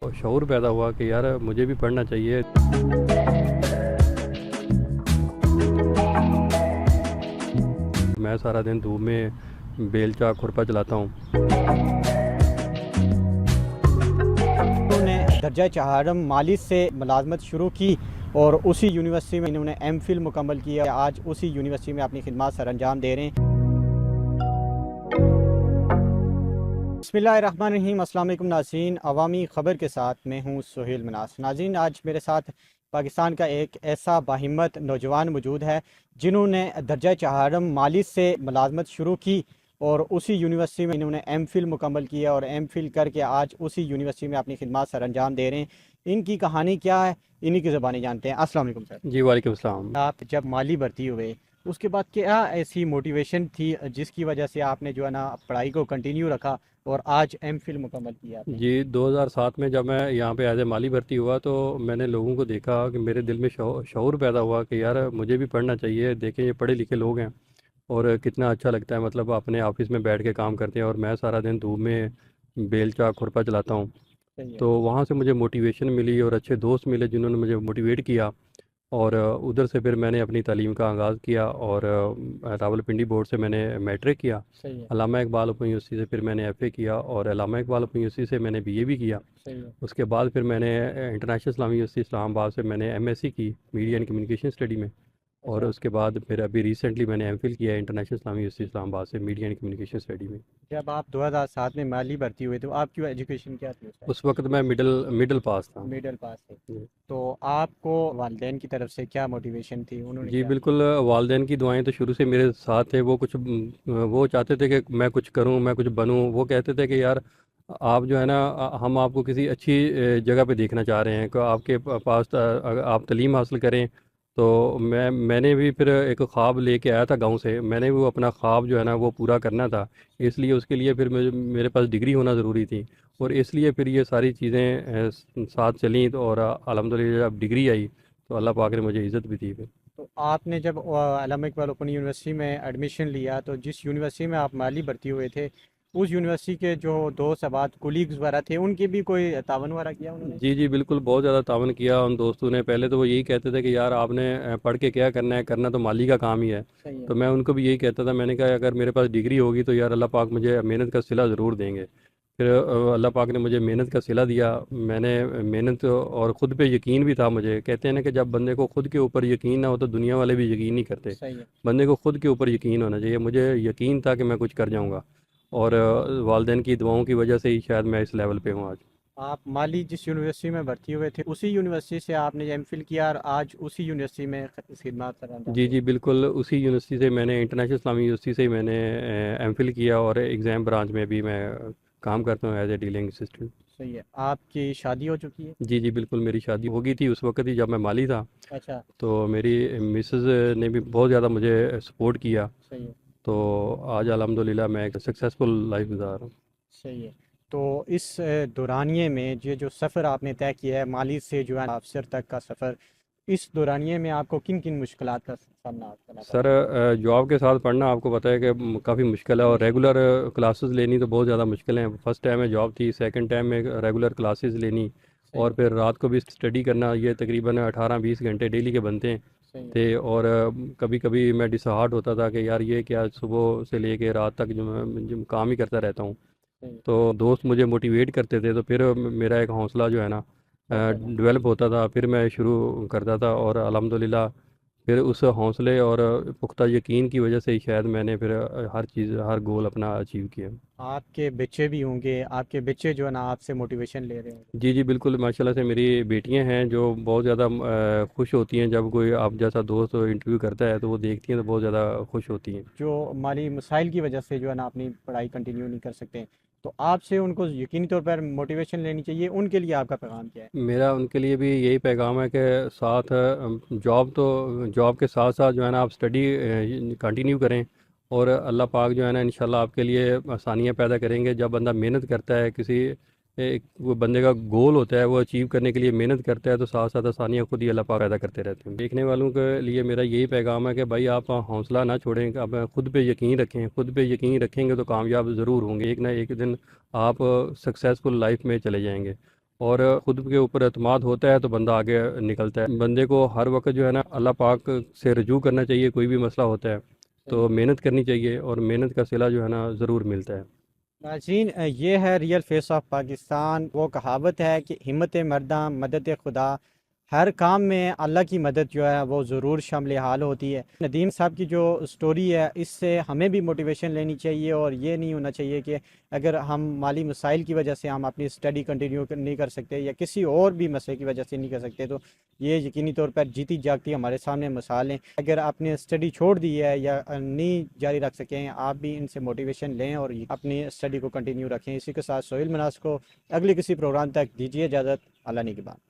اور شعور پیدا ہوا کہ یار مجھے بھی پڑھنا چاہیے۔ میں سارا دن دھوپ میں بیلچا کھرپا چلاتا ہوں۔ انہوں نے درجہ چہارم مالس سے ملازمت شروع کی اور اسی یونیورسٹی میں انہوں نے ایم فل مکمل کیا۔ آج اسی یونیورسٹی میں اپنی خدمات سر انجام دے رہے ہیں۔ بسم اللہ الرحمن الرحیم۔ السلام علیکم ناظرین، عوامی خبر کے ساتھ میں ہوں سہیل مناس۔ ناظرین، آج میرے ساتھ پاکستان کا ایک ایسا باہمت نوجوان موجود ہے جنہوں نے درجہ چہارم مالس سے ملازمت شروع کی اور اسی یونیورسٹی میں انہوں نے ایم فل مکمل کیا اور ایم فل کر کے آج اسی یونیورسٹی میں اپنی خدمات سر انجام دے رہے ہیں۔ ان کی کہانی کیا ہے، انہی کی زبانی جانتے ہیں۔ السلام علیکم سر۔ جی وعلیکم السلام۔ آپ جب مالی بھرتی ہوئے اس کے بعد کیا ایسی موٹیویشن تھی جس کی وجہ سے آپ نے جو ہے نا پڑھائی کو کنٹینیو رکھا اور آج ایم فل مکمل کیا آپ نے؟ جی 2007 میں جب میں یہاں پہ ایز اے مالی بھرتی ہوا تو میں نے لوگوں کو دیکھا کہ میرے دل میں شعور پیدا ہوا کہ یار مجھے بھی پڑھنا چاہیے۔ دیکھیں یہ پڑھے لکھے لوگ ہیں اور کتنا اچھا لگتا ہے، مطلب اپنے آفس میں بیٹھ کے کام کرتے ہیں اور میں سارا دن دھوپ میں بیلچا کھرپا چلاتا ہوں۔ صحیح ہے۔ تو وہاں سے مجھے موٹیویشن ملی اور اچھے دوست ملے جنہوں نے مجھے موٹیویٹ کیا، اور ادھر سے پھر میں نے اپنی تعلیم کا آغاز کیا اور راولپنڈی بورڈ سے میں نے میٹرک کیا۔ صحیح ہے۔ علامہ اقبال اوپن یونیورسٹی سے پھر میں نے ایف اے کیا اور علامہ اقبال اوپن یونیورسٹی سے میں نے بی اے بھی کیا۔ صحیح ہے۔ اس کے بعد پھر میں نے انٹرنیشنل اسلامی یونیورسٹی اسلام آباد سے میں نے ایم ایس سی کی میڈیا اینڈ کمیونیکیشن اسٹڈی میں، اور اچھا، اس کے بعد پھر ابھی ریسنٹلی میں نے ایم فل کیا ہے انٹرنیشنل اسلامی یونیورسٹی اسلام آباد سے میڈیا اینڈ کمیونیکیشن اسٹڈی میں۔ جب آپ 2007 میں مالی بھرتی ہوئے تو آپ کی ایجوکیشن کیا تھی اس اس وقت میں مڈل پاس تھا۔ ٹائم؟ مڈل پاس تھے۔ جی تو آپ کو والدین کی طرف سے کیا موٹیویشن تھی، انہوں نے جی کیا؟ بالکل، والدین کی دعائیں تو شروع سے میرے ساتھ تھے۔ وہ چاہتے تھے کہ میں کچھ کروں، میں کچھ بنوں۔ وہ کہتے تھے کہ یار آپ جو ہے نا، ہم آپ کو کسی اچھی جگہ پہ دیکھنا چاہ رہے ہیں کہ آپ کے پاس اگر آپ تعلیم حاصل کریں۔ تو میں نے بھی پھر ایک خواب لے کے آیا تھا گاؤں سے، میں نے بھی وہ اپنا خواب جو ہے نا وہ پورا کرنا تھا، اس لیے اس کے لیے پھر میرے پاس ڈگری ہونا ضروری تھی، اور اس لیے پھر یہ ساری چیزیں ساتھ چلیں تو، اور الحمدللہ جب ڈگری آئی تو اللہ پاک نے مجھے عزت بھی دی پھر۔ تو آپ نے جب علامہ اقبال اوپن یونیورسٹی میں ایڈمیشن لیا تو جس یونیورسٹی میں آپ مالی بھرتی ہوئے تھے اس یونیورسٹی کے جو دوست احباب کولیگز وغیرہ تھے ان کے بھی کوئی تعاون وغیرہ کیا انہوں نے؟ جی جی بالکل، بہت زیادہ تعاون کیا ان دوستوں نے۔ پہلے تو وہ یہی کہتے تھے کہ یار آپ نے پڑھ کے کیا کرنا ہے، کرنا تو مالی کا کام ہی ہے۔ صحیح ہے۔ تو میں ان کو بھی یہی کہتا تھا، میں نے کہا اگر میرے پاس ڈگری ہوگی تو یار اللہ پاک مجھے محنت کا صلہ ضرور دیں گے۔ پھر اللہ پاک نے مجھے محنت کا صلہ دیا۔ میں نے محنت اور خود پہ یقین بھی تھا مجھے۔ کہتے ہیں نا کہ جب بندے کو خود کے اوپر یقین نہ ہو تو دنیا والے بھی یقین نہیں کرتے۔ صحیح ہے۔ بندے کو خود کے اوپر یقین ہونا چاہیے۔ مجھے یقین تھا کہ میں کچھ کر جاؤں گا، اور والدین کی دعاؤں کی وجہ سے ہی شاید میں اس لیول پہ ہوں آج۔ آپ مالی جس یونیورسٹی میں بھرتی ہوئے تھے اسی یونیورسٹی سے آپ نے ایم فل کیا اور آج اسی یونیورسٹی میں خدمات سر انجام جی دے جی بالکل، اسی یونیورسٹی سے میں نے انٹرنیشنل اسلامی یونیورسٹی سے ہی میں نے ایم فل کیا، اور ایگزام برانچ میں بھی میں کام کرتا ہوں ایز اے ڈیلنگ اسسٹنٹ۔ صحیح ہے۔ آپ کی شادی ہو چکی ہے؟ جی جی بالکل، میری شادی ہو گئی تھی اس وقت ہی جب میں مالی تھا۔ اچھا۔ تو میری مسز نے بھی بہت زیادہ مجھے سپورٹ کیا، صحیح ہے۔ تو آج الحمدللہ میں ایک سکسیزفل لائف گزار رہا ہوں۔ صحیح ہے۔ تو اس دورانیے میں یہ جو سفر آپ نے طے کیا ہے مالی سے جو ہے افسر تک کا سفر، اس دورانیے میں آپ کو کن کن مشکلات کا سامنا کرنا سر پڑا؟ جاب کے ساتھ پڑھنا آپ کو پتہ ہے کہ کافی مشکل ہے، اور ریگولر کلاسز لینی تو بہت زیادہ مشکل ہیں۔ فرسٹ ٹائم میں جاب تھی، سیکنڈ ٹائم میں ریگولر کلاسز لینی، صحیح اور ہے۔ پھر رات کو بھی اسٹڈی کرنا۔ یہ تقریباً 18-20 گھنٹے ڈیلی کے بنتے ہیں صحیح ہے۔ تھے، اور کبھی کبھی میں ڈسہارٹ ہوتا تھا کہ یار یہ کیا صبح سے لے کے رات تک جو کام ہی کرتا رہتا ہوں۔ صحیح ہے۔ تو دوست مجھے موٹیویٹ کرتے تھے، تو پھر میرا ایک حوصلہ جو ہے نا بڑھتا تھا۔ ڈیولپ ہوتا تھا، پھر میں شروع کرتا تھا، اور الحمدللہ پھر اس حوصلے اور پختہ یقین کی وجہ سے ہی شاید میں نے پھر ہر چیز، ہر گول اپنا اچیو کیا۔ آپ کے بچے بھی ہوں گے، آپ کے بچے جو ہے نا آپ سے موٹیویشن لے رہے ہوں گے؟ جی جی بالکل، ماشاءاللہ سے میری بیٹیاں ہیں جو بہت زیادہ خوش ہوتی ہیں جب کوئی آپ جیسا دوست انٹرویو کرتا ہے، تو وہ دیکھتی ہیں تو بہت زیادہ خوش ہوتی ہیں۔ جو مالی مسائل کی وجہ سے جو ہے نا اپنی پڑھائی کنٹینیو نہیں کر سکتے، تو آپ سے ان کو یقینی طور پر موٹیویشن لینی چاہیے، ان کے لیے آپ کا پیغام کیا ہے؟ میرا ان کے لیے بھی یہی پیغام ہے کہ ساتھ جاب کے ساتھ ساتھ جو ہے نا آپ اسٹڈی کنٹینیو کریں، اور اللہ پاک جو ہے نا انشاءاللہ آپ کے لیے آسانیاں پیدا کریں گے۔ جب بندہ محنت کرتا ہے، وہ بندے کا گول ہوتا ہے وہ اچیو کرنے کے لیے محنت کرتا ہے، تو ساتھ ساتھ آسانیاں خود ہی اللہ پاک پیدا کرتے رہتے ہیں۔ دیکھنے والوں کے لیے میرا یہی پیغام ہے کہ بھائی آپ حوصلہ نہ چھوڑیں، آپ خود پہ یقین رکھیں، خود پہ یقین رکھیں گے تو کامیاب ضرور ہوں گے۔ ایک نہ ایک دن آپ سکسیزفل لائف میں چلے جائیں گے، اور خود کے اوپر اعتماد ہوتا ہے تو بندہ آگے نکلتا ہے. بندے کو ہر وقت جو ہے نا اللہ پاک سے رجوع کرنا چاہیے. کوئی بھی مسئلہ ہوتا ہے تو محنت کرنی چاہیے اور محنت کا صلہ جو ہے نا ضرور ملتا ہے. ناظرین، یہ ہے ریئل فیس آف پاکستان. وہ کہاوت ہے کہ ہمت مرداں مدد خدا. ہر کام میں اللہ کی مدد جو ہے وہ ضرور شامل حال ہوتی ہے. ندیم صاحب کی جو سٹوری ہے اس سے ہمیں بھی موٹیویشن لینی چاہیے، اور یہ نہیں ہونا چاہیے کہ اگر ہم مالی مسائل کی وجہ سے ہم اپنی اسٹڈی کنٹینیو نہیں کر سکتے یا کسی اور بھی مسئلے کی وجہ سے نہیں کر سکتے، تو یہ یقینی طور پر جیتی جاگتی ہمارے سامنے مثال ہیں. اگر آپ نے اسٹڈی چھوڑ دی ہے یا نہیں جاری رکھ سکے ہیں، آپ بھی ان سے موٹیویشن لیں اور اپنی اسٹڈی کو کنٹینیو رکھیں. اسی کے ساتھ سہیل مناس کو اگلی کسی پروگرام تک دیجیے اجازت. اللہ نگہبان.